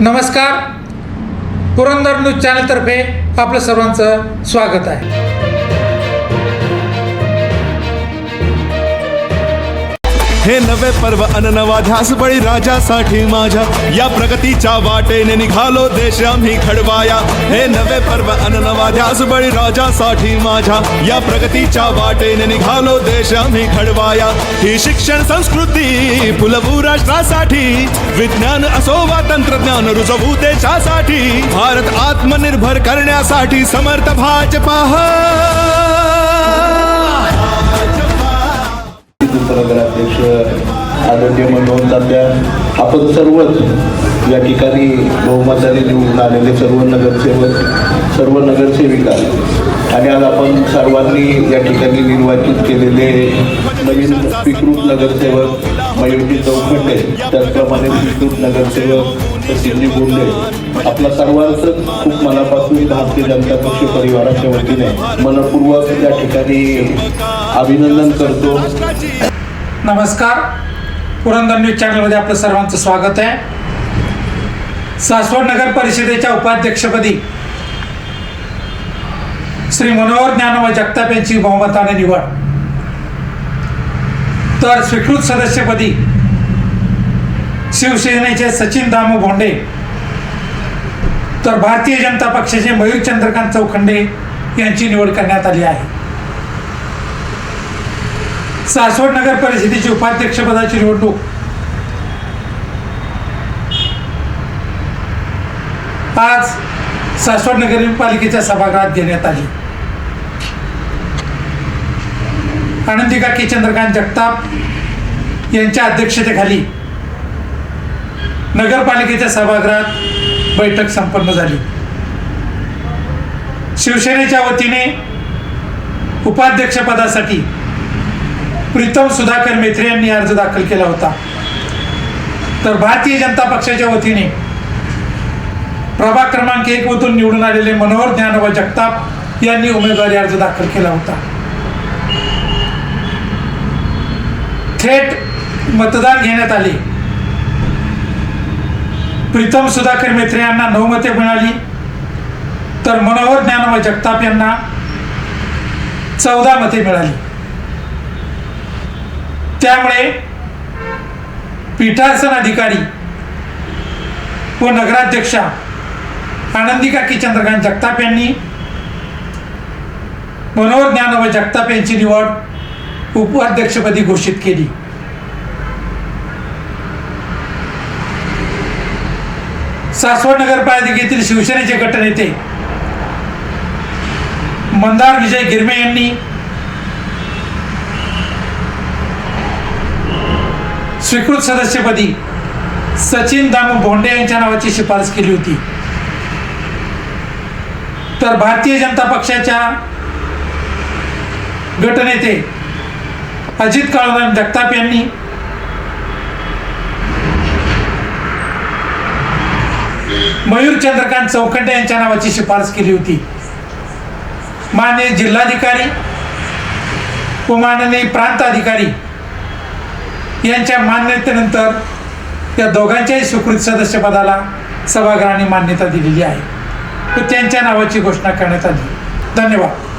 नमस्कार, पुरंदर न्यूज चॅनलतर्फे आपलं सर्वांचं स्वागत आहे। हे नवे पर्व नवा ध्यास बळी राजासाठी माझ्या या प्रगतीच्या वाटेने निघालो देश आम्ही घडवाया। हे नवे पर्व नवा ध्यास बळी राजासाठी माझ्या या प्रगतीच्या वाटेने निघालो देश आम्ही घडवाया। ही शिक्षण संस्कृती फुलवू राष्ट्रासाठी, विज्ञान असो वा तंत्रज्ञान रुजवू देशासाठी, भारत आत्मनिर्भर करण्यासाठी समर्थ भाजपा। नगराध्यक्ष आदरणीय मनोहर तात्या, आपण सर्वच या ठिकाणी बहुमताने निवडून आलेले सर्व नगरसेवक, सर्व नगरसेविका आणि आज आपण सर्वांनी या ठिकाणी निर्वाचित केलेले नवीन स्वीकृत नगरसेवक मयूरजी चौखंडे, त्याचप्रमाणे स्वीकृत नगरसेवक सिद्धी बोंडे, आपला सर्वांचं खूप मनापासून भारतीय जनता पक्ष परिवाराच्या वतीने मनपूर्वक या ठिकाणी अभिनंदन करतो। नमस्कार, पुरंदर न्यूज चॅनलमध्ये आपलं सर्वांचं स्वागत आहे। सासवड नगर परिषदेच्या उपाध्यक्षपदी श्री मनोहर ज्ञानोबा जगताप यांची बहुमताने निवड, तर स्वीकृत सदस्यपदी शिवसेनेचे सचिन दामू भोंडे, तर भारतीय जनता पक्षाचे मयूर चंद्रकांत चौखंडे यांची निवड करण्यात आली आहे। सासवड नगर परिषदेची उपाध्यक्षपदाची निवडणूक आज सासवड नगरपालिकेच्या सभागृहात घेण्यात आली। आनंदीकाकी चंद्रकांत जगताप यांच्या अध्यक्षतेखाली नगरपालिकेच्या सभागृहात बैठक संपन्न झाली। शिवसेनेच्या वतीने उपाध्यक्षपदासाठी प्रीतम सुधाकर मेत्रे यांनी अर्ज दाखल केला होता, तर भारतीय जनता पक्षाच्या वतीने प्रभाग क्रमांक 1 मधून निवडून आलेले मनोहर ज्ञानोबा जगताप यांनी उमेदवारी अर्ज दाखल केला होता। थेट मतदान घेण्यात आले। प्रीतम सुधाकर मेत्रे यांना 9 मते मिळाली, तर मनोहर ज्ञानोबा जगताप यांना 14 मते मिळाली। त्यामुळे पीठासन अधिकारी व नगराध्यक्षा आनंदीकाकी चंद्रकांत जगताप यांनी मनोहर ज्ञानोबा जगताप यांची निवड उपाध्यक्षपदी घोषित केली। सासवड नगरपालिकेतील शिवसेनेचे गटनेते मंदार विजय गिरमे यांनी स्वीकृत सदस्यपदी सचिन दामू भोंडे यांच्या नावाची शिफारस केली होती, तर भारतीय जनता पक्षाच्या गटनेते अजित काळूराम जगताप यांनी मयूर चंद्रकांत चौखंडे यांच्या नावाची शिफारस केली होती। माननीय जिल्हाधिकारी व माननीय प्रांत अधिकारी यांच्या मान्यतेनंतर या दोघांच्याही स्वीकृत सदस्यपदाला सभागृहाने मान्यता दिलेली आहे, तर त्यांच्या नावाची घोषणा करण्यात आली। धन्यवाद।